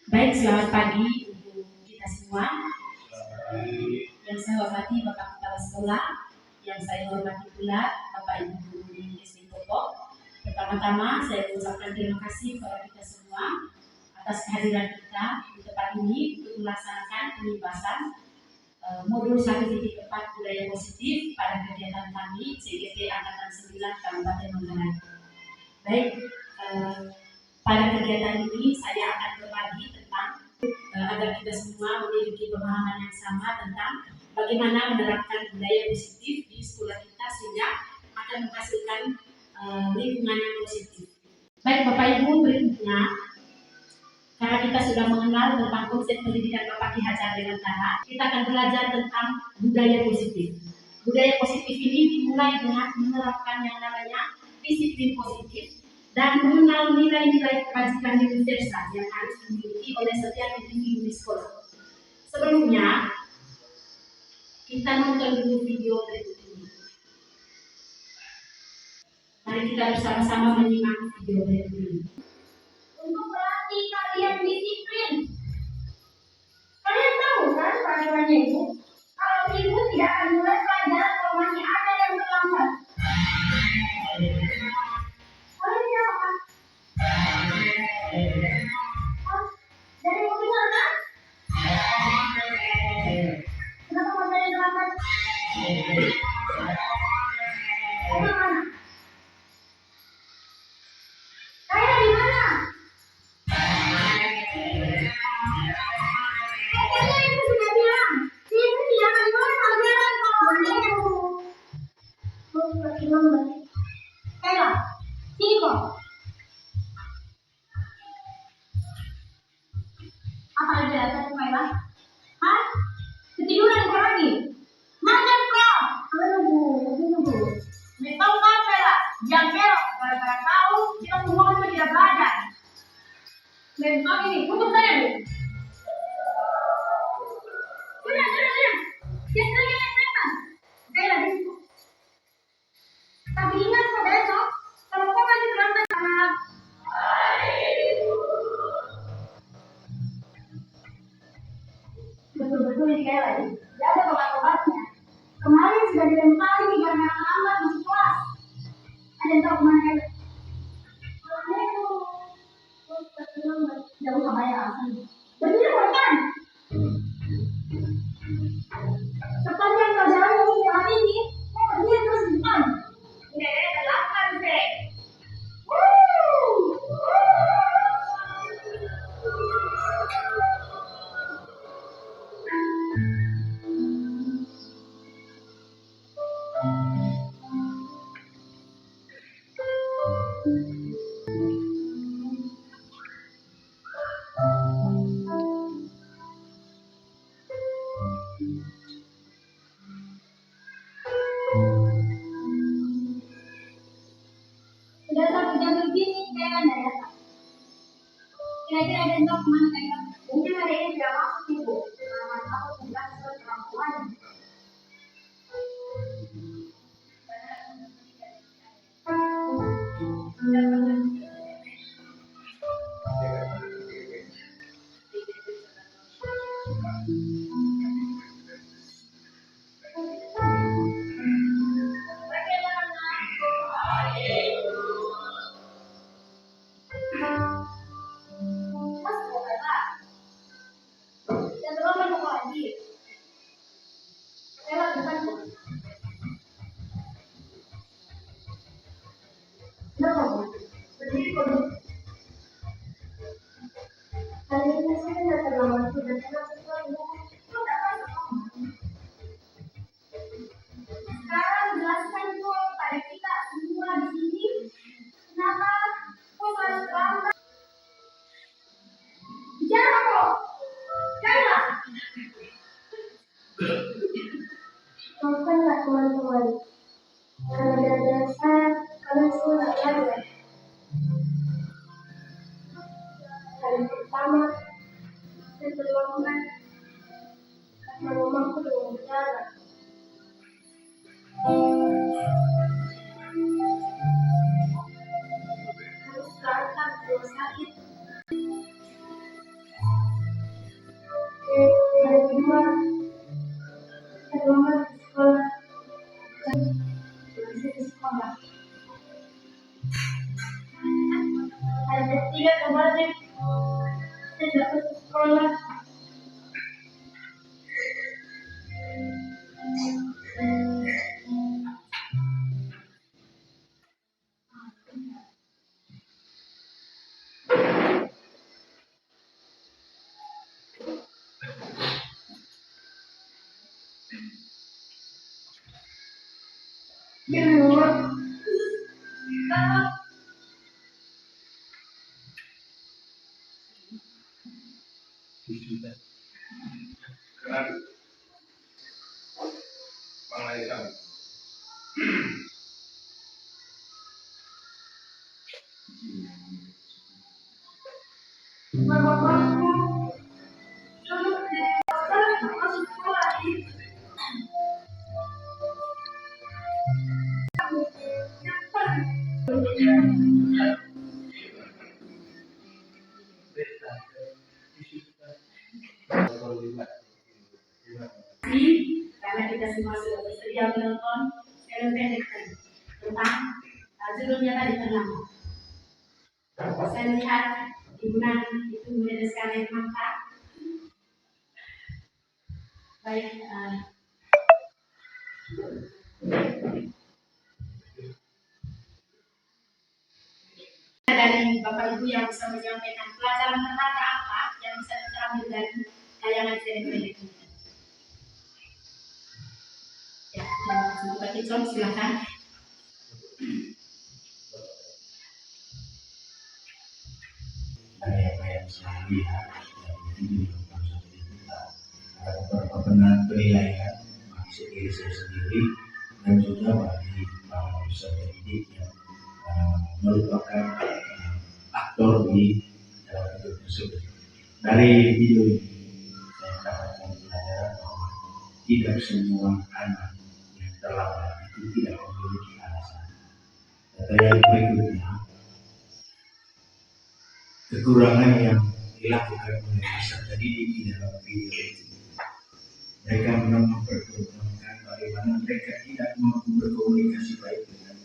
Baik, selamat pagi untuk kita semua. Yang saya hormati Bapak Kepala Sekolah, yang saya hormati pula Bapak Ibu Guru di SD Depok. Pertama-tama saya mengucapkan terima kasih kepada kita semua atas kehadiran kita di tempat ini untuk melaksanakan pembahasan modul 1.4 budaya positif pada kegiatan kami CGP Angkatan 9 Kabupaten Manggarai. Baik, pada kegiatan ini saya akan berbagi tentang agar kita semua memiliki pemahaman yang sama tentang bagaimana menerapkan budaya positif di sekolah kita sehingga akan menghasilkan lingkungan yang positif. Baik Bapak Ibu, berikutnya karena kita sudah mengenal tentang konsep pendidikan Bapak Ki Hajar Dewantara, kita akan belajar tentang budaya positif. Budaya positif ini dimulai dengan menerapkan yang namanya disiplin positif dan mengenal nilai-nilai kebajikan universal yang harus dimiliki oleh setiap individu di sekolah. Sebelumnya, kita nonton dulu video berikut ini. Mari kita bersama-sama menyimak video berikut ini. Untuk melatih kalian disiplin. Kalian tahu kan pelajarannya itu? Kalau ibu tidak akan mulai pelajaran kalau masih ada yang terlambat. Kalian tidak apa? Dari mobil mana? Kenapa masih ada yang terlambat? Emang mana? Kalian di mana? Ibu sudah bilang, ibu tidak akan mulai pelajaran kalau ada yang terlambat. Kayla, sini kok. Apa ada alasan Kayla? Hah? Ketiduran kau lagi? Macam kau? Tunggu. Tahu kan Kayla? Jangan kerok. Gara-gara kau, kita semua kan tidak belajar. Memang ini, tutup saja Bu. Sudah. Jangan lagi main-mainan. Kayla, di situ. Tapi ingat kok besok, kalau kau masih berantakan, betul-betul ini kayak lagi. Tidak ada obat-obatnya. Kemarin sudah dilempari 3 merah lambat masuk kelas. Ada yang tahu kemana kayak? Tidak usah bayar alasan. Berdiri bukan? Sepanjang pelajaran ini hari ini, kau berdiri terus di depan. Tidak ada lakukan sih. Sudah 1 jam lebih nih, kayak anda ya. Kira-kira ada yang tahu kemana kayak? Mungkin hari ini tidak masuk ibu. Karena aku tidak sesuai kemampuan. Sekarang jelaskan dulu pada kita semua di sini kenapa kok harus terlambat. Bicara kok, jangan. Maafkanlah teman-teman, karena gara-gara saya kalian semua nggak belajar. Hari pertama saya terlambat karena mamaku belum bicara. Harus berangkat ke rumah sakit. Semangat. Ada tiga kemarin saya juga ke sekolah. Kenal Bang Aisyah. Karena kita semua sudah bersedia menonton film pendek tadi tentang judulnya tadi terlambat. Saya lihat Ibu Nani itu mudah sekali mantap. Baik, dari Bapak Ibu yang bisa menyampaikan pelajaran berharga apa yang bisa kita ambil dari tayangan film pendek ini. Ya, terima kasih Bapak Kicon, silakan. Apa yang saya lihat dari video kita ada beberapa penilaian bagi diri saya sendiri dan juga bagi para peserta didik yang merupakan aktor di dalam video tersebut. Dari video ini saya mendapatkan pelajaran bahwa tidak semua anak yang terlambat itu tidak memiliki alasan. Data yang berikutnya, kekurangan yang dilakukan oleh peserta didik di dalam video itu, mereka mempertontonkan bagaimana mereka tidak mampu berkomunikasi baik dengan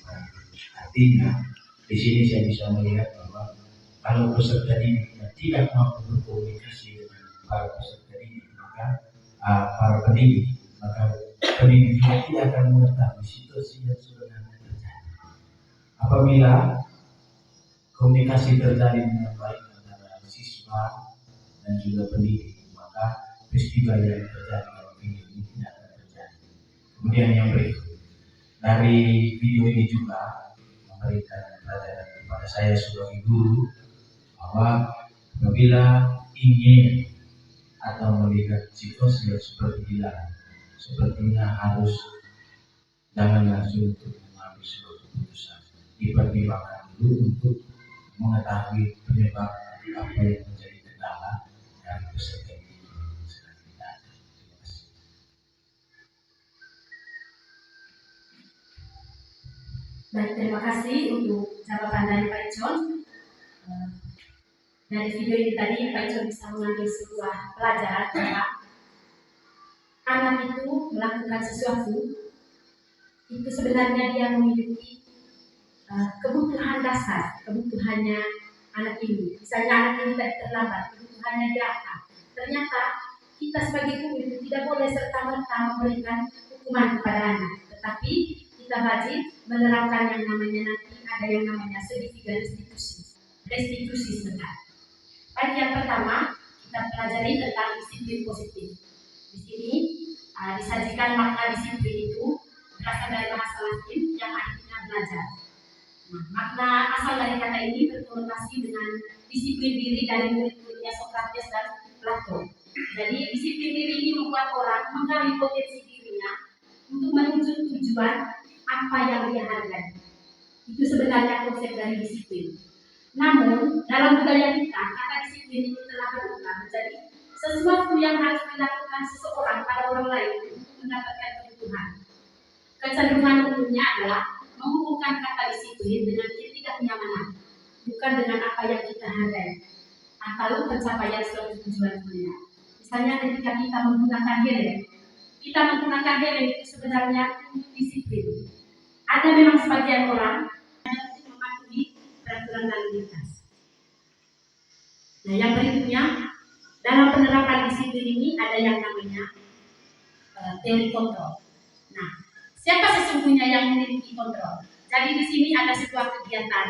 orang. Artinya, di sini saya bisa melihat bahwa kalau peserta didik tidak mampu berkomunikasi dengan para peserta didik, maka para pendidik, maka pendidik juga tidak akan mengetahui situasi yang sebenarnya terjadi. Apabila komunikasi terjalin dengan baik antara siswa dan juga pendidik, maka peristiwa yang terjadi dalam video ini tidak akan terjadi. Kemudian yang berikut, dari video ini juga memberikan pelajaran kepada saya sebagai guru bahwa apabila ingin atau melihat situasi yang seperti ini, sepertinya harus jangan langsung untuk mengambil sebuah keputusan, dipertimbangkan dulu untuk mengetahui penyebab apa yang menjadi kendala dari peserta didik yang sedang kita. Terima kasih. Baik, terima kasih untuk jawaban dari Pak Icon. Dari video ini tadi Pak Icon bisa mengambil sebuah pelajaran bahwa anak itu melakukan sesuatu itu sebenarnya dia memiliki kebutuhan dasar, kebutuhannya anak ini. Misalnya anak ini tadi terlambat, kebutuhannya dia apa? Ternyata kita sebagai guru itu tidak boleh serta-merta memberikan hukuman kepada anak, tetapi kita wajib menerapkan yang namanya nanti ada yang namanya segitiga restitusi sebentar. Baik, yang pertama kita pelajari tentang disiplin positif. Di sini disajikan makna disiplin itu berasal dari bahasa Latin yang artinya belajar. Nah, makna asal dari kata ini berkonotasi dengan disiplin diri dari murid-muridnya Sokrates dan Plato. Jadi disiplin diri ini membuat orang menggali potensi dirinya untuk menuju tujuan apa yang dia hargai. Itu sebenarnya konsep dari disiplin. Namun dalam budaya kita kata disiplin itu telah berubah menjadi sesuatu yang harus dilakukan seseorang pada orang lain untuk mendapatkan kebutuhan. Kecenderungan umumnya adalah menghubungkan kata disiplin dengan ketidaknyamanan, bukan dengan apa yang kita hargai atau pencapaian suatu tujuan dunia. Misalnya ketika kita menggunakan helm itu sebenarnya untuk disiplin. Ada memang sebagian orang yang mematuhi peraturan lalu lintas. Nah, yang berikutnya dalam penerapan disiplin ini ada yang namanya teori kontrol. Nah, siapa sesungguhnya yang memiliki kontrol? Jadi di sini ada sebuah kegiatan,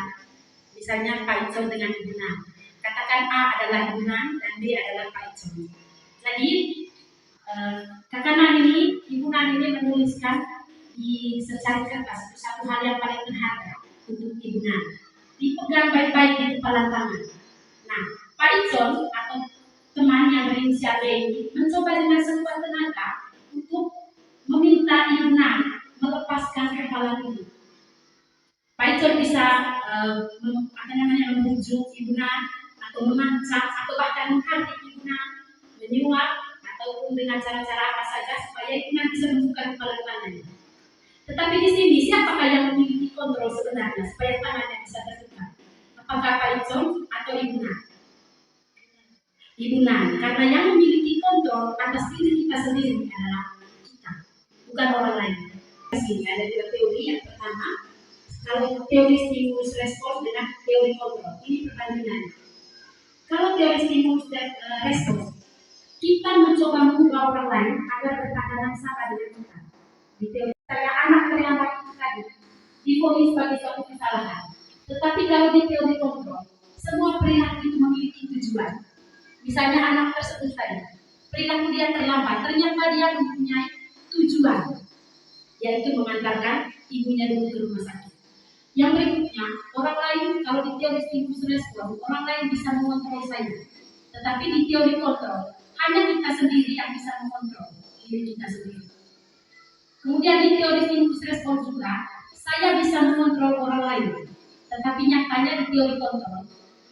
misalnya Pak Icon dengan Ibu Nan. Katakan A adalah Ibu Nan dan B adalah Pak Icon. Jadi kakak Nan ini, Ibu Nan ini menuliskan di secari kertas satu hal yang paling berharga untuk Ibu Nan. Dipegang baik-baik di kepala tangan. Nah, Pak Icon atau teman yang berinisial B ini mencoba dengan sekuat tenaga untuk meminta Ibu Nan melepaskan kepala ini. Pak Icon bisa membujuk Ibu Nan atau memancang atau bahkan menghardik Ibu Nan, menyuap ataupun dengan cara-cara apa saja supaya Ibu Nan bisa membuka kepala tangannya. Tetapi di sini siapakah yang memiliki kontrol sebenarnya supaya tangannya bisa terbuka? Apakah Pak Icon atau Ibu Nan? Ibu Nan, karena yang memiliki kontrol atas diri kita sendiri adalah kita, bukan orang lain. Di sini ada dua teori. Yang pertama, kalau teori stimulus respons dengan teori kontrol, ini perbandingannya. Kalau teori stimulus respons, kita mencoba mengubah orang lain agar bertakaran sama dengan kita. Di teori saya anak terlambat itu tadi difonis sebagai suatu kesalahan. Tetapi kalau di teori kontrol, semua perilaku itu memiliki tujuan. Misalnya anak tersebut tadi, perilaku dia terlambat, ternyata dia mempunyai tujuan, yaitu mengantarkan ibunya dulu ke rumah sakit. Yang berikutnya, orang lain kalau di teori stimulus respons, orang lain bisa mengontrol saya. Tetapi di teori kontrol, hanya kita sendiri yang bisa mengontrol diri kita sendiri. Kemudian di teori stimulus respons juga, saya bisa mengontrol orang lain. Tetapi nyatanya di teori kontrol,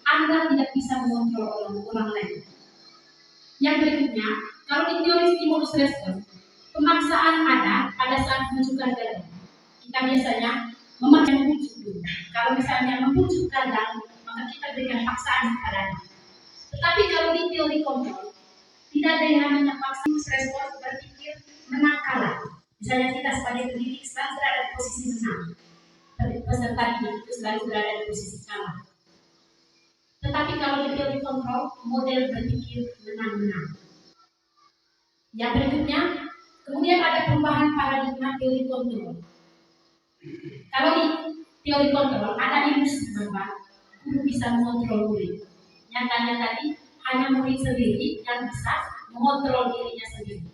Anda tidak bisa mengontrol orang lain. Yang berikutnya, kalau di teori stimulus respons, pemaksaan ada pada saat menunjukkan gagal. Kita biasanya memaksa membujuk dulu. Kalau misalnya membujuk gagal, maka kita berikan paksaan kepadanya. Tetapi kalau di teori kontrol, tidak ada yang namanya paksa. Respons berpikir menang kalah. Misalnya kita sebagai pendidik selalu berada di posisi menang, peserta didik itu selalu berada di posisi kalah. Tetapi kalau di teori kontrol, model berpikir menang-menang. Yang berikutnya, kemudian ada perubahan paradigma teori kontrol. Kalau di teori kontrol, ada ilusi bahwa guru bisa mengontrol murid. Nyatanya tadi, hanya murid sendiri yang bisa mengontrol dirinya sendiri.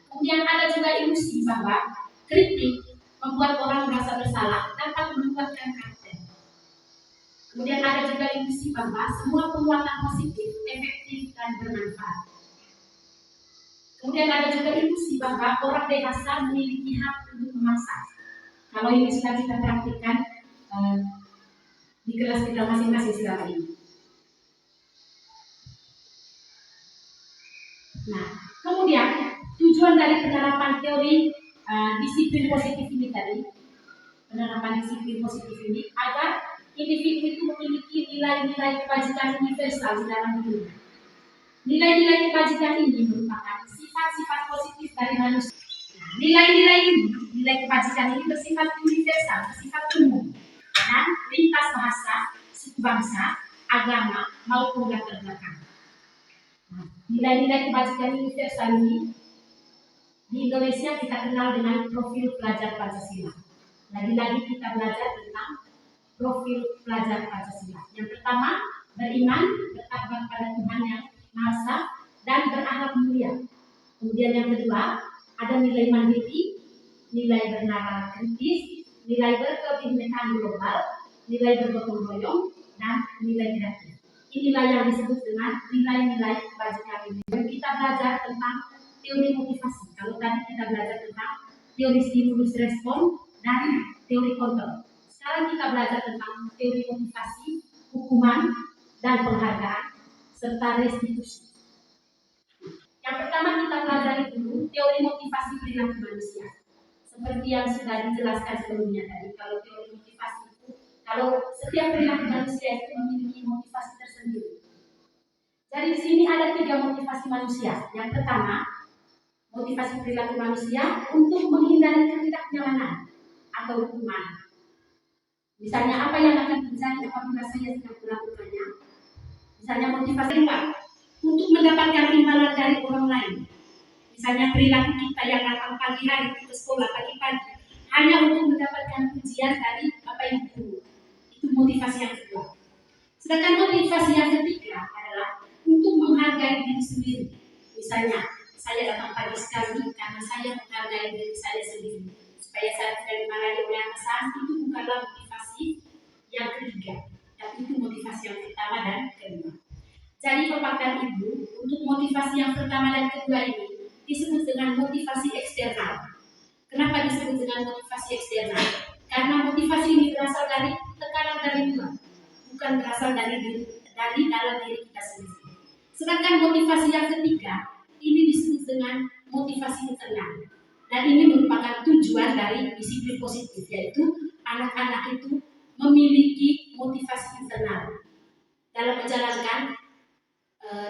Kemudian ada juga ilusi bahwa kritik membuat orang merasa bersalah dapat menguatkan karakter. Kemudian ada juga ilusi bahwa semua penguatan positif, efektif, dan bermanfaat. Kemudian ada juga ilusi bahwa orang dewasa memiliki hak untuk memaksa. Kalau ini sudah kita praktikkan di kelas kita masing-masing selama ini. Nah, kemudian tujuan dari penerapan teori disiplin positif ini tadi, penerapan disiplin positif ini agar individu itu memiliki nilai-nilai kebajikan universal di dalam dirinya. Nilai-nilai kebajikan ini merupakan sifat-sifat positif dari manusia. Nah, nilai-nilai ini, nilai kebajikan ini bersifat universal, bersifat umum, dan lintas bahasa, suku bangsa, agama maupun latar belakang. Nah, nilai-nilai kebajikan universal ini di Indonesia kita kenal dengan profil pelajar Pancasila. Lagi-lagi kita belajar tentang profil pelajar Pancasila. Yang pertama, beriman, bertakwa pada Tuhan yang Maha Esa, dan berakhlak mulia. Kemudian yang kedua, ada nilai mandiri, nilai bernalar kritis, nilai berkebinekaan global, nilai bergotong royong, dan nilai kreatif. Inilah yang disebut dengan nilai-nilai kebajikan ini. Dan kita belajar tentang teori motivasi. Kalau tadi kita belajar tentang teori stimulus respon dan teori kontrol. Sekarang kita belajar tentang teori motivasi, hukuman, dan penghargaan, serta restitusi. Yang pertama kita pelajari dulu teori motivasi perilaku manusia. Seperti yang sudah dijelaskan sebelumnya tadi, kalau teori motivasi itu, kalau setiap perilaku manusia itu memiliki motivasi tersendiri. Jadi di sini ada 3 motivasi manusia. Yang pertama, motivasi perilaku manusia untuk menghindari ketidaknyamanan atau hukuman. Misalnya apa yang akan terjadi apabila saya tidak melakukannya? Misalnya motivasi kita untuk mendapatkan imbalan dari orang lain. Misalnya perilaku kita yang datang pagi hari ke sekolah pagi-pagi hanya untuk mendapatkan pujian dari Bapak Ibu guru. Itu motivasi yang kedua. Sedangkan motivasi yang ketiga adalah untuk menghargai diri sendiri. Misalnya, saya datang pagi sekali karena saya menghargai diri saya sendiri. Supaya saya tidak dimarahi oleh atasan, itu bukanlah motivasi yang ketiga. Tapi itu motivasi yang pertama dan kedua. Jadi Bapak dan Ibu, untuk motivasi yang pertama dan kedua ini disebut dengan motivasi eksternal. Kenapa disebut dengan motivasi eksternal? Karena motivasi ini berasal dari tekanan dari luar, bukan berasal dari dalam diri kita sendiri. Sedangkan motivasi yang ketiga ini disebut dengan motivasi internal, dan ini merupakan tujuan dari disiplin positif, yaitu anak-anak itu memiliki motivasi internal dalam menjalankan,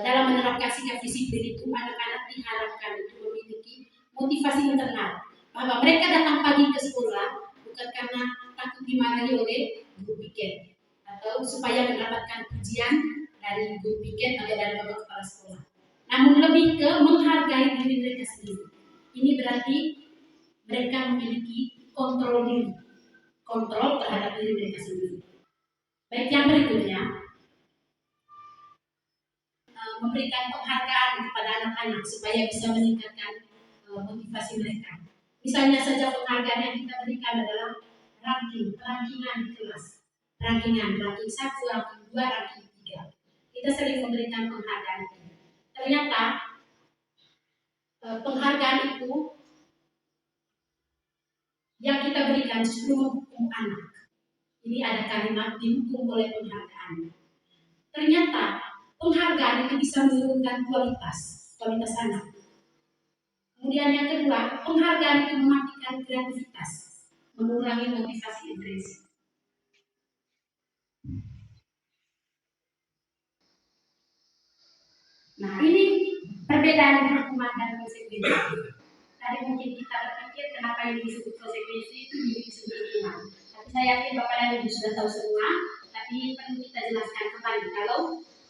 dalam menerapkan sikap disiplin itu. Anak-anak diharapkan itu memiliki motivasi internal, bahwa mereka datang pagi ke sekolah bukan karena takut dimarahi oleh guru piket atau supaya mendapatkan pujian dari guru piket atau dari bapak kepala sekolah, namun lebih ke menghargai diri mereka sendiri. Ini berarti mereka memiliki kontrol diri, kontrol terhadap diri mereka sendiri. Baik, yang berikutnya, memberikan penghargaan kepada anak-anak supaya bisa meningkatkan motivasi mereka. Misalnya saja penghargaan yang kita berikan adalah rankingan di kelas, ranking 1, ranking 2, ranking 3. Kita sering memberikan penghargaan itu. Ternyata penghargaan itu yang kita berikan justru menghukum anak. Ini ada kalimat dihukum oleh penghargaan. Ternyata penghargaan itu bisa menurunkan kualitas anak. Kemudian yang kedua, penghargaan itu mematikan kreativitas, mengurangi motivasi intrinsik. Nah, ini perbedaan hukuman dan konsekuensi. Tadi mungkin kita berpikir kenapa ini disebut konsekuensi, itu disebut hukuman. Tapi saya yakin Bapak dan Ibu sudah tahu semua, tapi perlu kita jelaskan kembali. Kalau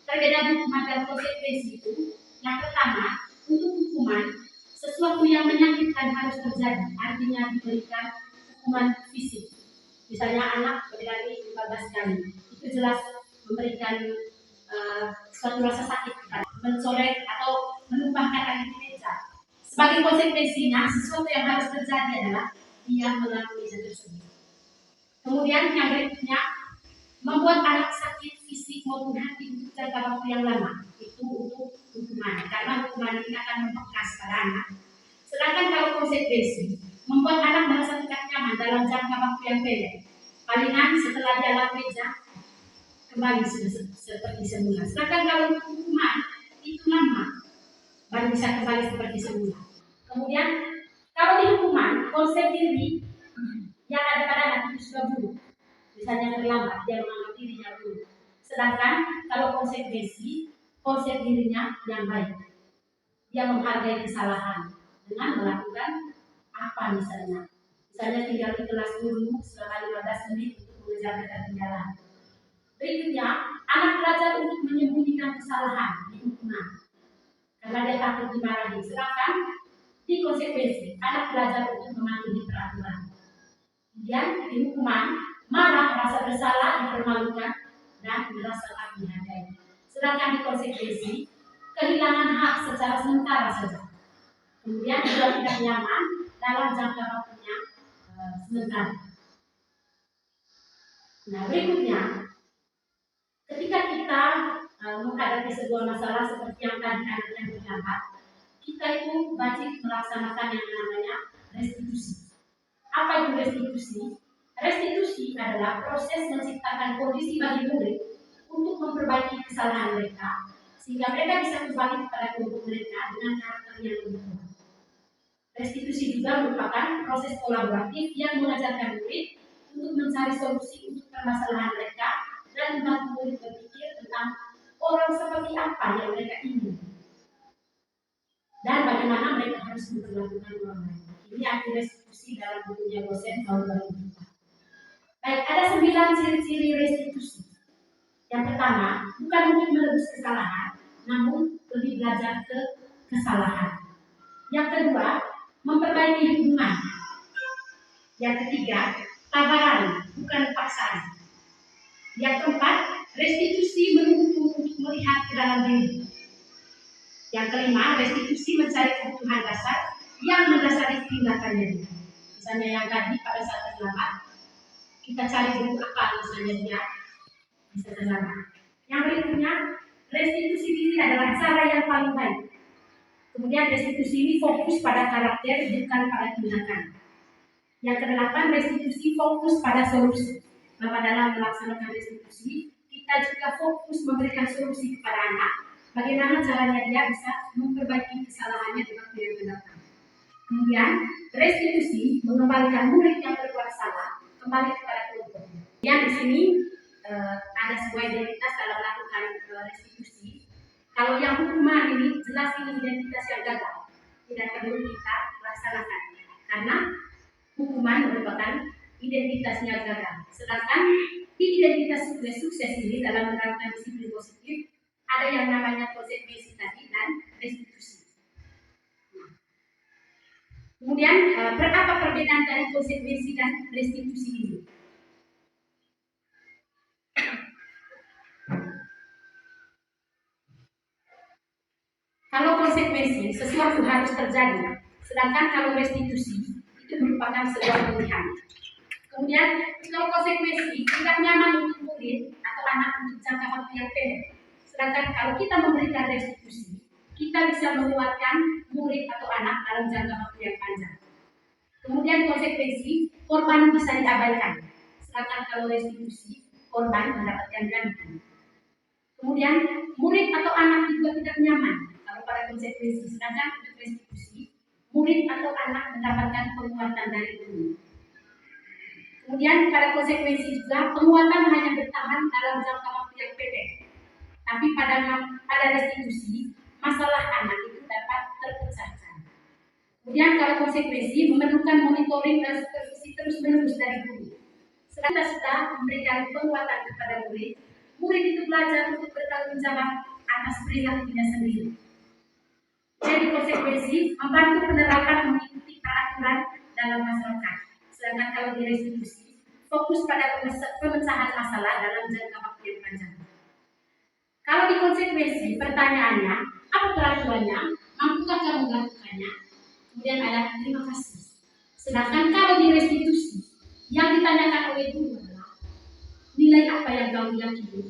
perbedaan hukuman dan konsekuensi itu, yang pertama, untuk hukuman, sesuatu yang menyakitkan harus terjadi, artinya diberikan hukuman fisik. Misalnya anak berlari 15 kali, itu jelas memberikan suatu rasa sakit, mencolek atau menumpahkan air di meja. Sebagai konsekuensinya, sesuatu yang harus terjadi adalah dia melalui meja tersebut. Kemudian yang berikutnya, membuat anak sakit fisik maupun hati untuk jangka waktu yang lama, itu untuk hukuman, karena hukuman ini akan membekas pada anak. Sedangkan kalau konsekuensi, membuat anak merasa tidak nyaman dalam jangka waktu yang pendek, palingan setelah dia lewat meja kembali sudah seperti semula. Sedangkan kalau hukuman itu lama, baru bisa kembali seperti semula. Kemudian kalau di hukuman, konsep diri yang ada pada anak itu sudah buruk. Misalnya terlambat, dia menganggap dirinya buruk. Sedangkan kalau konsekuensi, konsep dirinya yang baik. Dia menghargai kesalahan dengan melakukan apa misalnya. Misalnya tinggal di kelas dulu selama 15 menit untuk mengejar ketertinggalan. Berikutnya, anak belajar untuk menyembunyikan kesalahan di hukuman karena dia takut dimarahi. Sedangkan di konsekuensi, anak belajar untuk mematuhi peraturan. Kemudian di hukuman, marah, rasa bersalah, dipermalukan, dan merasa tak dihargai. Sedangkan di konsekuensi, kehilangan hak secara sementara saja. Kemudian juga tidak nyaman dalam jangka waktunya sementara. Nah, berikutnya, ketika kita menghadapi sebuah masalah seperti yang tadi anak yang terlambat, kita itu wajib melaksanakan yang namanya restitusi. Apa itu restitusi? Restitusi adalah proses menciptakan kondisi bagi murid untuk memperbaiki kesalahan mereka, sehingga mereka bisa kembali kepada kelompok mereka dengan karakter yang lebih kuat. Restitusi juga merupakan proses kolaboratif yang mengajarkan murid untuk mencari solusi untuk permasalahan mereka dan membantu murid berpikir tentang orang seperti apa yang mereka ingin dan bagaimana mereka harus memperlakukan orang lain. Ini arti restitusi dalam bukunya dosen tahun 2004. ciri-ciri restitusi. Yang pertama, bukan untuk menebus kesalahan, namun lebih belajar ke kesalahan. Yang kedua, memperbaiki hubungan. Yang ketiga, tabaran, bukan paksaan. Yang keempat, restitusi menuntut untuk melihat ke dalam diri. Yang kelima, restitusi mencari kebutuhan dasar yang mendasari tindakannya. Misalnya yang tadi pada saat terlambat, kita cari dulu apa misalnya dia bisa terlambat. Yang berikutnya, restitusi diri adalah cara yang paling baik. Kemudian restitusi ini fokus pada karakter, bukan pada tindakan. Yang kedelapan, restitusi fokus pada solusi. Bahwa dalam melaksanakan restitusi, kita juga fokus memberikan solusi kepada anak. Bagaimana caranya dia bisa memperbaiki kesalahannya di waktu yang mendatang. Kemudian, restitusi mengembalikan murid yang berbuat salah kembali kepada kelompoknya. Yang di sini ada sebuah identitas dalam melakukan restitusi. Kalau yang hukuman ini jelas ini identitas yang gagal, tidak perlu kita laksanakan karena hukuman merupakan identitasnya gagal. Sedangkan di identitas sukses ini dalam menerapkan disiplin positif ada yang namanya konsekuensi tadi dan restitusi. Kemudian apa perbedaan dari konsekuensi dan restitusi ini? Kalau konsekuensi sesuatu harus terjadi, sedangkan kalau restitusi itu merupakan sebuah pilihan. Kemudian kalau konsekuensi tidak nyaman untuk murid atau anak untuk jangka waktu yang pendek, sedangkan kalau kita memberikan restitusi, kita bisa menguatkan murid atau anak dalam jangka waktu yang panjang. Kemudian konsekuensi korban bisa diabaikan, sedangkan kalau restitusi korban mendapatkan ganti. Kemudian murid atau anak juga tidak nyaman kalau pada konsekuensi, sedangkan untuk restitusi murid atau anak mendapatkan penguatan dari guru. Kemudian pada konsekuensi juga penguatan hanya bertahan dalam jangka waktu yang pendek, tapi pada restitusi masalah anak itu dapat terpecahkan. Kemudian kalau konsekuensi memerlukan monitoring dan supervisi terus-menerus dari guru. Sedangkan kita sudah memberikan penguatan kepada murid, murid itu belajar untuk bertanggung jawab atas perilakunya sendiri. Jadi konsekuensi membantu penerapan mengikuti peraturan dalam masyarakat. Sedangkan kalau di restitusi fokus pada pemecahan masalah dalam jangka waktu yang panjang. Kalau di konsekuensi pertanyaannya, apa peraturannya? Mampukah kamu melakukannya? Kemudian ada terima kasih. Sedangkan kalau di restitusi yang ditanyakan oleh guru adalah nilai apa yang kamu yakini?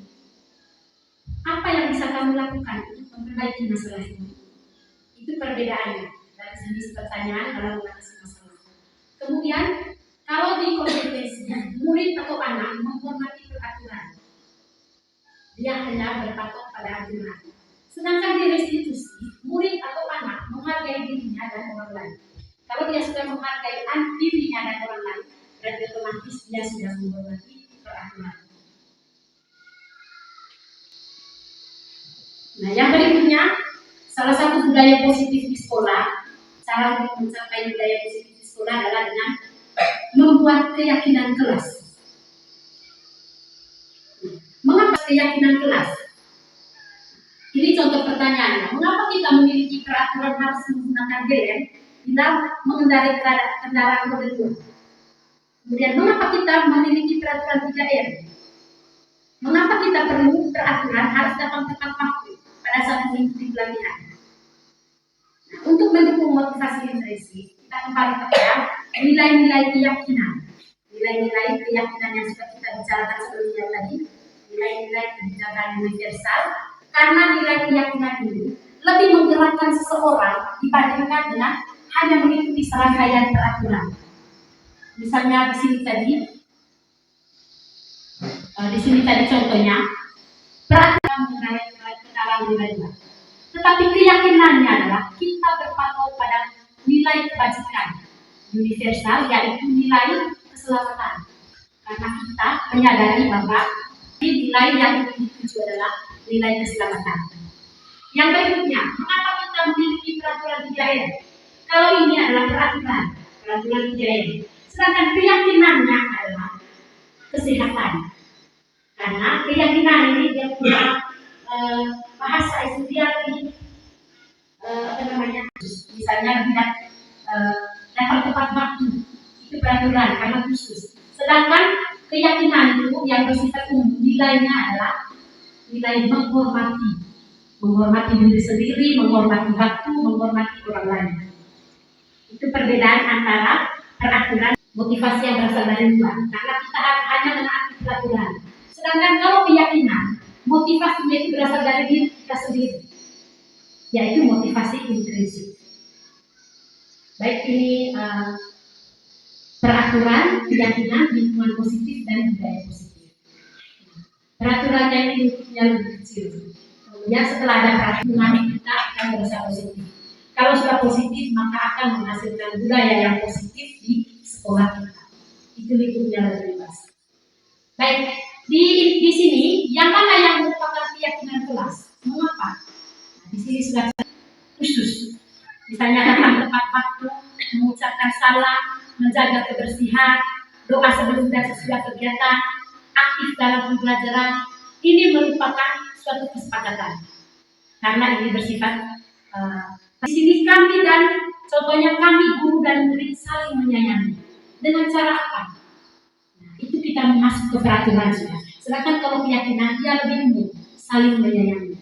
Apa yang bisa kamu lakukan untuk memperbaiki masalah ini? Itu perbedaannya dari jenis pertanyaan dalam mengatasi masalah. Kemudian kalau di konsekuensi murid atau anak menghormati peraturan, dia hanya berpatok pada aturan. Sedangkan di restitusi murid atau anak menghargai dirinya dan orang lain. Kalau dia sudah menghargai dirinya dan orang lain, berarti otomatis dia sudah menghormati peraturan. Nah, yang berikutnya, salah satu budaya positif di sekolah, cara untuk mencapai budaya positif di sekolah adalah dengan membuat keyakinan kelas. Mengapa keyakinan kelas? Ini contoh pertanyaannya. Mengapa kita memiliki peraturan harus menggunakan helm bila mengendarai kendaraan roda 2? Kemudian mengapa kita memiliki peraturan 3R? Mengapa kita perlu peraturan harus datang tepat waktu pada saat mengikuti pelatihan? Nah, untuk mendukung motivasi intrinsik, kita kembali kepada nilai-nilai keyakinan. Nilai-nilai keyakinan yang sudah kita bicarakan sebelumnya tadi, nilai-nilai kebijakan universal, karena nilai keyakinan ini lebih menggerakkan seseorang dibandingkan dengan hanya mengikuti serangkaian peraturan. Misalnya di sini tadi contohnya peraturan mengenai kendaraan roda 2. Tetapi keyakinannya adalah kita berpatok pada nilai kebajikan universal, yaitu nilai keselamatan. Karena kita menyadari bahwa nilai yang dituju adalah nilai keselamatan. Yang berikutnya, mengapa kita memiliki peraturan 3R? Kalau ini adalah peraturan 3R. Sedangkan keyakinannya adalah kesehatan. Karena keyakinan ini dia punya bahasa itu dia lebih misalnya tidak datang tepat waktu, itu peraturan karena khusus. Sedangkan keyakinan itu yang bersifat umum, nilainya adalah nilai menghormati diri sendiri, menghormati waktu, menghormati orang lain. Itu perbedaan antara peraturan motivasi yang berasal dari luar, karena kita hanya menaati peraturan. Sedangkan kalau keyakinan, motivasinya itu berasal dari diri kita sendiri, yaitu motivasi intrinsik. Baik ini peraturan, keyakinan, lingkungan positif dan budaya positif. Peraturannya ini lingkupnya lebih kecil. Kemudian setelah ada peraturan kita akan merasa positif. Kalau sudah positif maka akan menghasilkan budaya yang positif di sekolah kita. Itu lingkupnya lebih luas. Baik, di sini yang mana yang merupakan keyakinan kelas? Mengapa? Nah, di sini sudah khusus. Misalnya datang tepat waktu, mengucapkan salam, menjaga kebersihan, doa sebelum dan sesudah kegiatan, aktif dalam pembelajaran. Ini merupakan suatu kesepakatan. Karena ini bersifat di sini kami dan contohnya kami guru dan murid saling menyayangi. Dengan cara apa? Nah, itu kita masuk ke peraturan sudah. Sedangkan kalau keyakinan dia lebih umum, saling menyayangi.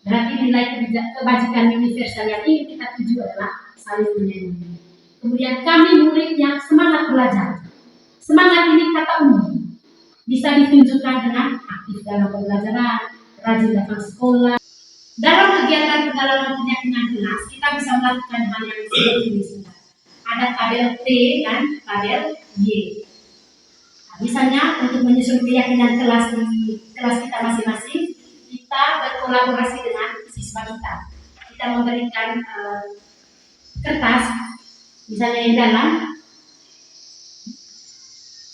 Berarti nilai kebajikan universal yang ingin kita tuju adalah saling menyayangi. Kemudian kami murid yang semangat belajar. Semangat ini kata umum. Bisa ditunjukkan dengan aktif dalam pembelajaran, rajin datang sekolah. Dalam kegiatan pendalaman keyakinan kelas, kita bisa melakukan hal yang seperti ini. Ada tabel T dan tabel Y. Nah, misalnya untuk menyusun keyakinan kelas di kelas kita masing-masing, kita berkolaborasi dengan siswa kita. Kita memberikan kertas, misalnya yang dalam,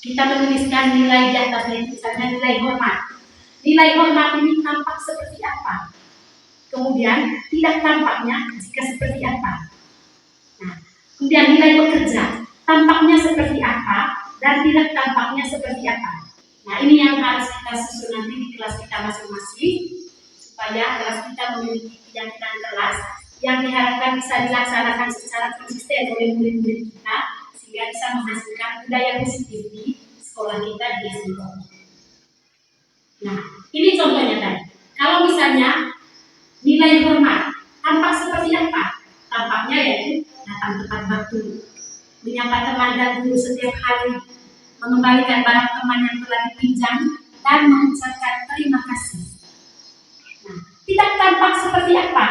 kita menuliskan nilai di atasnya, misalnya nilai hormat. Nilai hormat ini tampak seperti apa? Kemudian tidak tampaknya jika seperti apa. Nah, kemudian nilai bekerja tampaknya seperti apa dan tidak tampaknya seperti apa. Nah, ini yang harus kita susun nanti di kelas kita masing-masing supaya kelas kita memiliki keyakinan kelas yang diharapkan bisa dilaksanakan secara konsisten oleh murid-murid kita sehingga bisa menghasilkan budaya positif di sekolah kita di SMP. Nah, ini contohnya tadi. Kalau misalnya nilai hormat tampak seperti apa? Tampaknya yaitu datang tepat waktu, menyapa teman dan guru setiap hari, mengembalikan barang teman yang telah dipinjam, dan mengucapkan terima kasih. Nah, tidak tampak seperti apa?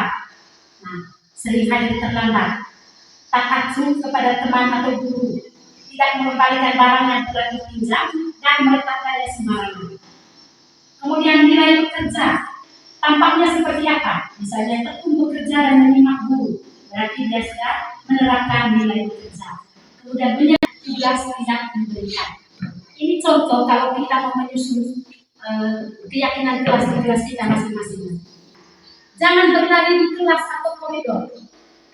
Nah, sering hadir terlambat, tak acuh kepada teman atau guru, tidak mengembalikan barang yang telah dipinjam, dan meletakkannya sembarangan. Kemudian nilai bekerja tampaknya seperti apa? Misalnya tekun bekerja dan menyimak guru, berarti dia sudah menerapkan nilai bekerja. Kemudian punya tugas tidak diberikan. Ini contoh kalau kita mau menyusun keyakinan kelas di kelas kita masing-masing. Jangan berlari di kelas atau koridor.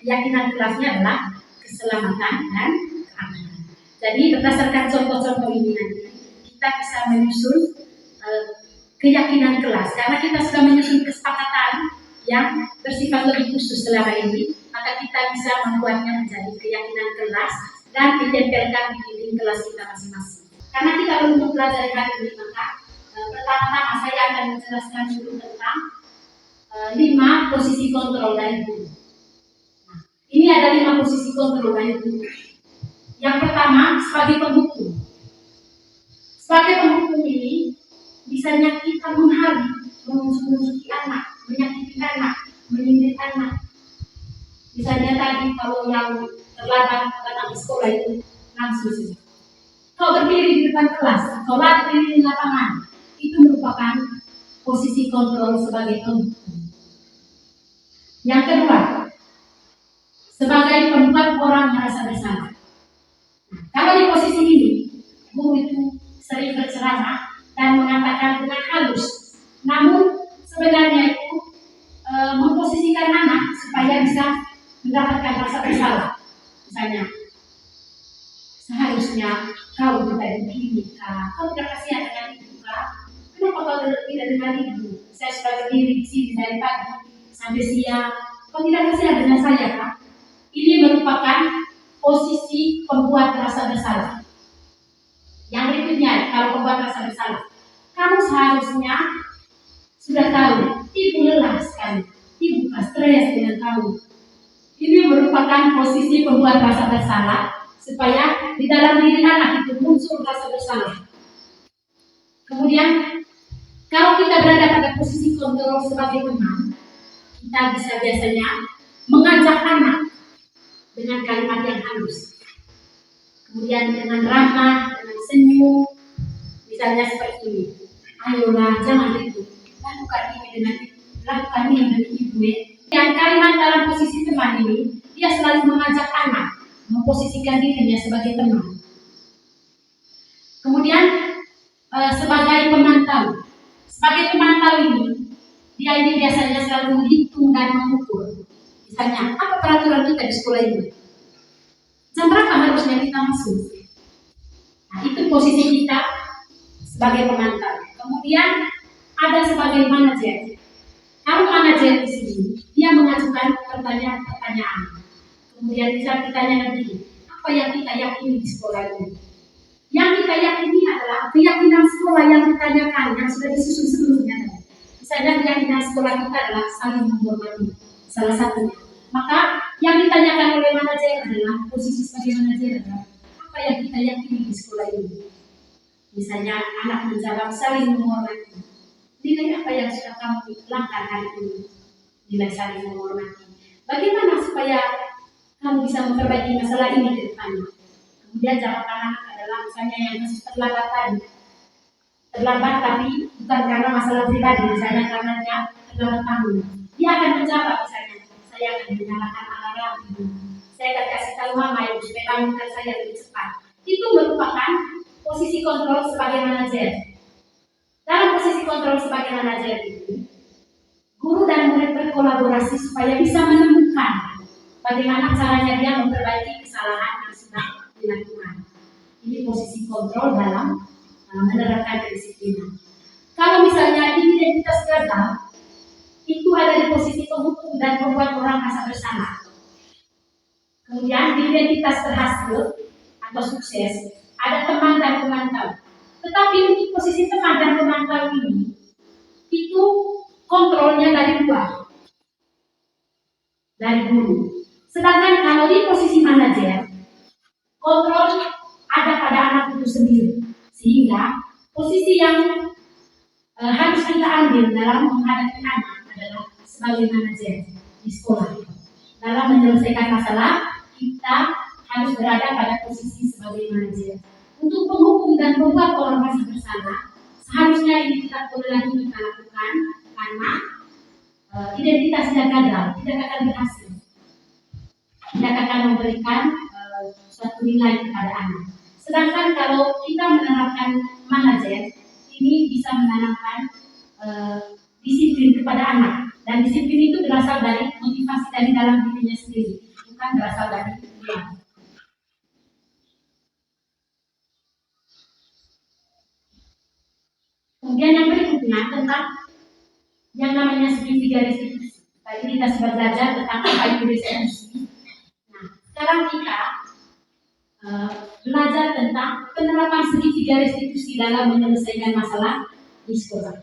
Keyakinan kelasnya adalah keselamatan dan keamanan. Jadi berdasarkan contoh-contoh ini nanti kita bisa menyusun keyakinan kelas, karena kita sudah menyusun kesepakatan yang bersifat lebih khusus selama ini, maka kita bisa membuatnya menjadi keyakinan kelas dan ditempelkan di dinding kelas kita masing-masing. Karena kita belum mempelajari hari ini, maka pertama-tama saya akan menjelaskan dulu tentang 5 posisi kontrol dari guru. Nah, ini ada 5 posisi kontrol dari guru. Yang pertama sebagai penghukum. Sebagai penghukum ini misalnya kita menghalang, mengunjungi anak, menyakiti anak, menyindir anak. Misalnya tadi kalau yang terlambat datang ke sekolah itu langsung saja. Kau berdiri di depan kelas, kau lari di lapangan, itu merupakan posisi kontrol sebagai penghukum. Yang kedua, sebagai pembuat orang merasa bersalah. Nah, kalau di posisi ini, guru itu sering berceramah dan mengatakan dengan halus, namun sebenarnya itu memposisikan anak supaya bisa mendapatkan rasa bersalah. Misalnya, seharusnya kau tidak begini, kau tidak kasihan dengan ibu. Saya sudah berdiri di sini dari pagi sampai siang. Kau tidak kasihan dengan saya, Kak? Ini merupakan posisi pembuat rasa bersalah. Yang berikutnya, kalau pembuat rasa bersalah, kamu seharusnya sudah tahu, ibu lelah sekali, ibu stres dengan kamu. Ini merupakan posisi pembuat rasa bersalah, supaya di dalam diri anak itu muncul rasa bersalah. Kemudian, kalau kita berada pada posisi kontrol sebagai teman, kita bisa biasanya mengajak anak dengan kalimat yang halus. Kemudian dengan ramah, dengan senyum, misalnya seperti ini. Ayolah, jangan itu. Lakukan ini dengan ibu. Yang kalimat dalam posisi teman ini, dia selalu mengajak anak memposisikan dirinya sebagai teman. Kemudian sebagai pemantau. Sebagai pemantau ini, dia ini biasanya selalu menghitung dan mengukur. Misalnya, apa peraturan kita di sekolah ini? Jam berapa harusnya kita masuk? Nah, itu posisi kita sebagai pemantau. Kemudian ada sebagai manajer. Kalau manajer di sini, dia mengajukan pertanyaan. Kemudian bisa ditanya begini, apa yang kita yakini di sekolah ini? Yang kita yakini adalah keyakinan sekolah yang ditanyakan, yang sudah disusun sebelumnya. Misalnya keyakinan sekolah kita adalah saling menghormati, salah satunya. Maka yang ditanyakan oleh manajer adalah posisi sebagai manajer adalah apa yang kita yakini di sekolah ini. Misalnya anak menjawab saling menghormati. Nilai apa yang sudah kamu lakukan hari ini? Nilai saling menghormati. Bagaimana supaya kamu bisa memperbaiki masalah ini ke depannya? Kemudian jawaban anak adalah misalnya yang masih terlambat tadi. Terlambat tapi bukan karena masalah pribadi, misalnya karena dia terlambat bangun. Dia akan menjawab misalnya, saya akan menyalakan alarm ibu. Saya akan kasih tahu mama ibu supaya bangunkan saya lebih cepat. Itu merupakan posisi kontrol sebagai manajer. Dalam posisi kontrol sebagai manajer ini, guru dan murid berkolaborasi supaya bisa menemukan bagaimana caranya dia memperbaiki kesalahan yang sudah dilakukan. Ini posisi kontrol dalam menerapkan kedisiplinan. Kalau misalnya identitas gagal, itu ada di posisi penghukum dan membuat orang merasa bersalah. Kemudian identitas berhasil atau sukses, ada teman dan pemantau. Tetapi untuk posisi teman dan pemantau ini, itu kontrolnya dari luar, dari guru. Sedangkan kalau di posisi manajer, kontrol ada pada anak itu sendiri. Sehingga posisi yang harus kita ambil dalam menghadapi anak adalah sebagai manajer di sekolah. Dalam menyelesaikan masalah, kita harus berada pada posisi sebagai manajer. Untuk penghukum dan membuat orang merasa bersalah, seharusnya ini tidak boleh lagi kita lakukan karena identitasnya gagal, tidak akan berhasil, tidak akan memberikan suatu nilai kepada anak. Sedangkan kalau kita menerapkan manajer, ini bisa menanamkan disiplin kepada anak, dan disiplin itu berasal dari motivasi dari dalam dirinya sendiri, bukan berasal dari luar. Kemudian yang berikutnya tentang yang namanya segitiga restitusi. Tadi kita sudah belajar tentang apa itu restitusi. Nah, sekarang kita belajar tentang penerapan segitiga restitusi dalam menyelesaikan masalah di sekolah.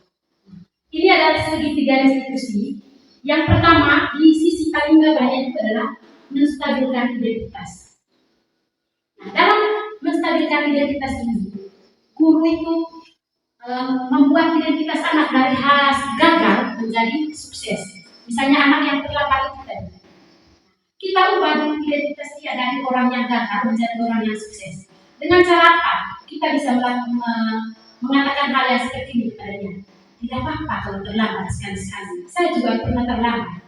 Ini adalah segitiga restitusi. Yang pertama, di sisi paling bawahnya itu adalah menstabilkan identitas. Nah, dalam menstabilkan identitas ini, guru itu membuat identitas anak dari gagal menjadi sukses. Misalnya anak yang terlambat itu tadi, kita ubah identitas dia dari orang yang gagal menjadi orang yang sukses. Dengan cara apa? Kita bisa mengatakan hal yang seperti ini kepadanya. Tidak apa-apa kalau terlambat sekali-sekali. Saya juga pernah terlambat.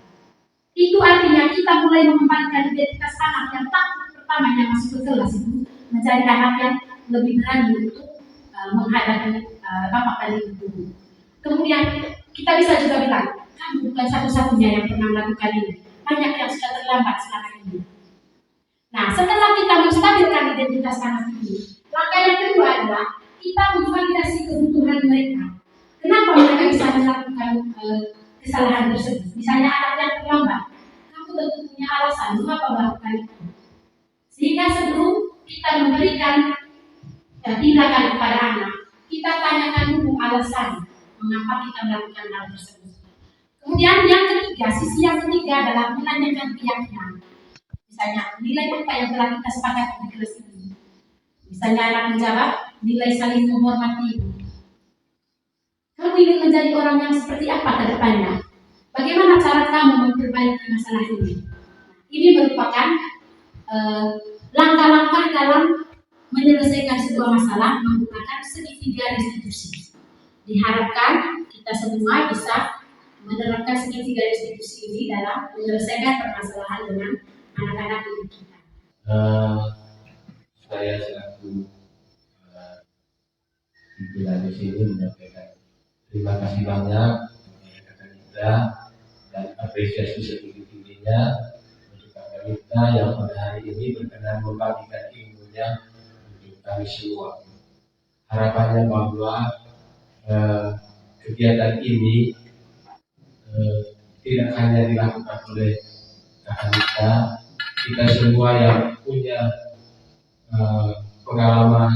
Itu artinya kita mulai mengembalikan identitas anak yang takut pertamanya masuk ke kelas itu menjadi anak yang lebih berani untuk menghadapi bapak dan ibu. Kemudian kita bisa juga bilang, kamu bukan satu-satunya yang pernah melakukan ini. Banyak yang sudah terlambat selama ini. Nah, setelah kita menstabilkan identitas anak ini, langkah yang kedua adalah kita memvalidasi kebutuhan mereka. Kenapa mereka bisa melakukan kesalahan tersebut? Misalnya anak yang terlambat, kamu tentu punya alasan mengapa melakukan itu. Sehingga sebelum kita memberikan tindakan kepada anak, kita tanyakan dulu alasan mengapa kita melakukan hal tersebut. Kemudian yang ketiga, sisi yang ketiga adalah menanyakan keyakinan. Misalnya nilai apa yang telah kita sepakati di kelas ini. Misalnya anak menjawab nilai saling menghormati. Kamu ingin menjadi orang yang seperti apa ke depannya? Bagaimana cara kamu memperbaiki masalah ini? Ini merupakan langkah-langkah dalam menyelesaikan sebuah masalah menggunakan segitiga restitusi. Diharapkan kita semua bisa menerapkan segitiga restitusi ini dalam menyelesaikan permasalahan dengan anak-anak didik kita. Saya selaku pimpinan di sini menyampaikan terima kasih banyak kepada kita dan apresiasi setinggi-tingginya untuk kakak kita yang pada hari ini berkenan membagikan ilmunya untuk kami semua. Harapannya bahwa kegiatan ini tidak hanya dilakukan oleh kakak kita semua yang punya pengalaman,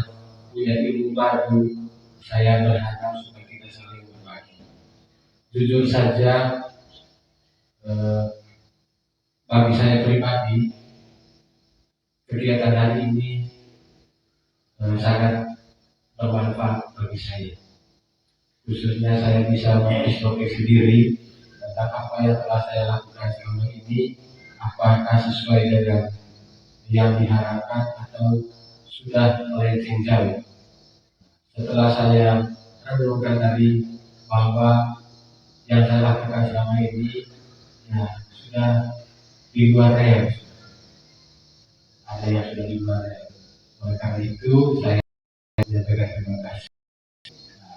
punya ilmu baru. Saya berharap supaya kita saling berbagi. Jujur saja, bagi saya pribadi, kegiatan hari ini sangat bermanfaat bagi saya. Khususnya saya bisa mengintrospeksi diri tentang apa yang telah saya lakukan selama ini, apakah sesuai dengan yang diharapkan atau sudah melenceng jauh. Setelah saya renungkan tadi bahwa yang saya lakukan selama ini sudah di luar rel, ada yang sudah di luar rel. Oleh karena itu saya menyampaikan terima kasih.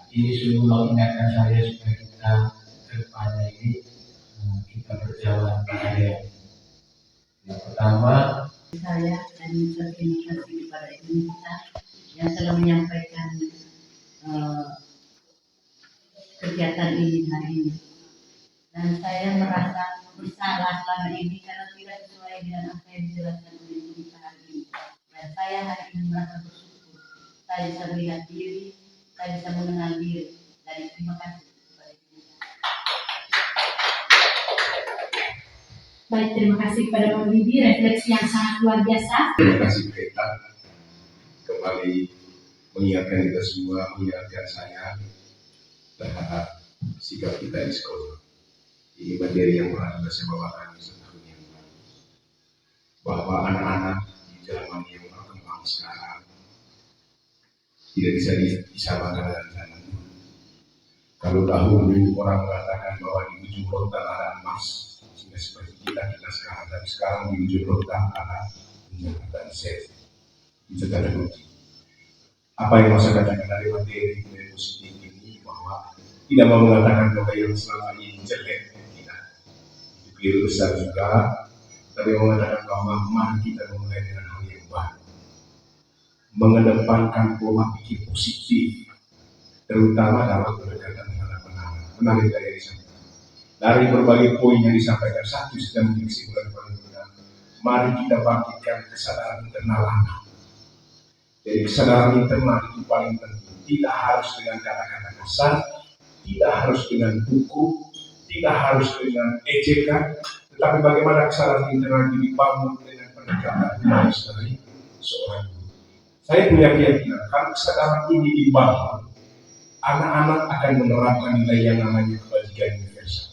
Ini sungguh mengingatkan saya supaya kita ke depannya ini kita berjalan bareng. Yang pertama, saya dan berterima kasih kepada ibu kita yang telah menyampaikan kegiatan ini hari ini. Dan saya merasa bersalah selama ini karena tidak sesuai dengan apa yang dijelaskan oleh ibu kita hari ini. Dan saya hari ini merasa bersyukur. Saya bisa melihat diri, saya bisa mengenal diri. Dan terima kasih kepada ibu kita. Baik, terima kasih kepada Pak Bibi, refleksi yang sangat luar biasa. Terima kasih kita kembali mengingatkan kita semua, mengingatkan saya terhadap sikap kita di sekolah. Ini materi yang pernah sudah saya bawakan setahun yang lalu, bahwa anak-anak di zaman yang berkembang sekarang tidak bisa disamakan dengan zaman dulu. Kalau dahulu orang mengatakan bahwa di ujung rotan ada emas, sehingga seperti kita sekarang, tapi sekarang di ujung rotan ada minyak dan sel. Itu ada bukti. Apa yang saya katakan dari materi positif ini, bahwa tidak mau mengatakan bahwa yang selama ini jelek, tidak. Itu keliru besar juga, tapi mengatakan bahwa mari kita memulai dengan hal yang baru, mengedepankan pola pikir positif, terutama dalam pendekatan terhadap anak-anak. Menarik dari disampaikan. Dari berbagai poin yang disampaikan, satu sudah menjadi kesimpulan paling benar. Mari kita bangkitkan kesadaran internal anak. Jadi kesadaran internal itu paling penting. Tidak harus dengan kata-kata kasar, tidak harus dengan buku, tidak harus dengan ejekan, tetapi bagaimana kesadaran internal ini dibangun dengan pendekatan humanis dari seorang guru. Saya punya keyakinan kalau kesadaran ini dibangun, anak-anak akan menerapkan nilai yang namanya kebajikan universal.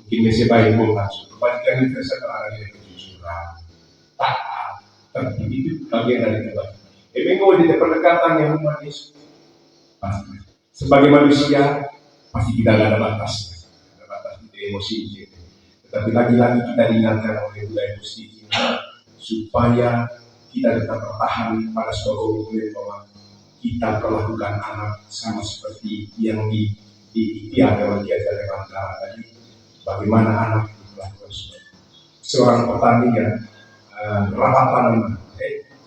Mungkin masih baik langsung. Kebajikan universal adalah nilai kejujuran, taat, tertib, itu bagian dari kebajikan. Kalau di pendekatan yang humanis, pasti sebagai manusia pasti kita ada batas, itu emosi. Tetapi lagi-lagi kita diingatkan oleh budaya positif supaya kita tetap bertahan pada sebuah komitmen bahwa kita perlakukan anak sama seperti yang diajar oleh Kiai Lewantara tadi. Bagaimana anak diperlakukan seorang petani yang rapat tanaman.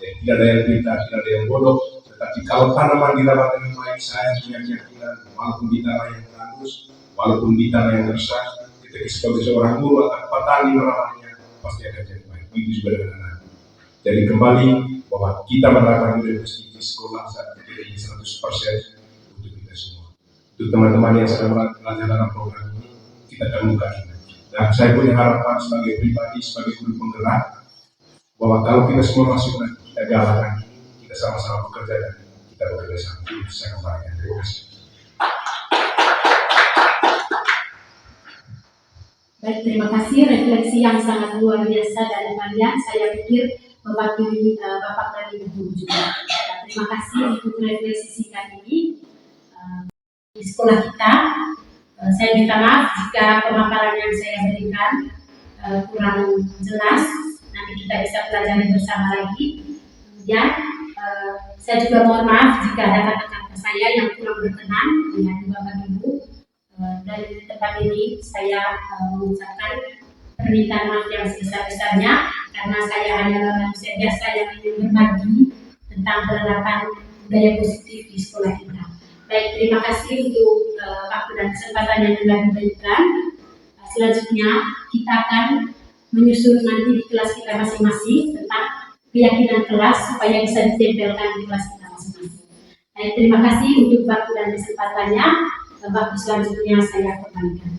Tidak ada yang pintar, tidak ada yang bodoh, Tapi kalau tanaman dirawat dengan baik, saya punya keyakinan walaupun di tanah yang tandus, walaupun di tanah yang gersang, ketika sebagai seorang guru atau petani merawatnya pasti akan jadi baik. Begitu juga dengan anak. Jadi kembali bahwa kita menerapkan budaya positif di sekolah saat ini 100% untuk kita semua. Untuk teman-teman yang sedang belajar dalam program ini, kita temukan. Dan saya punya harapan sebagai pribadi, sebagai guru penggerak, bahwa kalau kita semua masuk dan kita galakan ini, kita sama-sama bekerja dan kita bekerja sama. Saya kembalikan. Terima kasih. Baik, terima kasih refleksi yang sangat luar biasa dari kalian. Saya pikir mewakili Bapak dan Ibu juga. Terima kasih untuk refleksi singkat ini di sekolah kita. Saya minta maaf jika pemaparan yang saya berikan kurang jelas. Nanti kita bisa pelajari bersama lagi. Kemudian saya juga mohon maaf jika ada kata-kata saya yang kurang berkenan dengan Bapak Ibu. Dari tempat ini saya mengucapkan permintaan maaf yang sebesar-besarnya karena saya hanyalah manusia biasa yang ingin berbagi tentang penerapan budaya positif di sekolah kita. Baik, terima kasih untuk waktu dan kesempatan yang telah diberikan. Selanjutnya kita akan menyusun nanti di kelas kita masing-masing tentang keyakinan kelas supaya bisa ditempelkan di kelas kita masing-masing. Baik, terima kasih untuk waktu dan kesempatannya. Waktu selanjutnya saya kembalikan.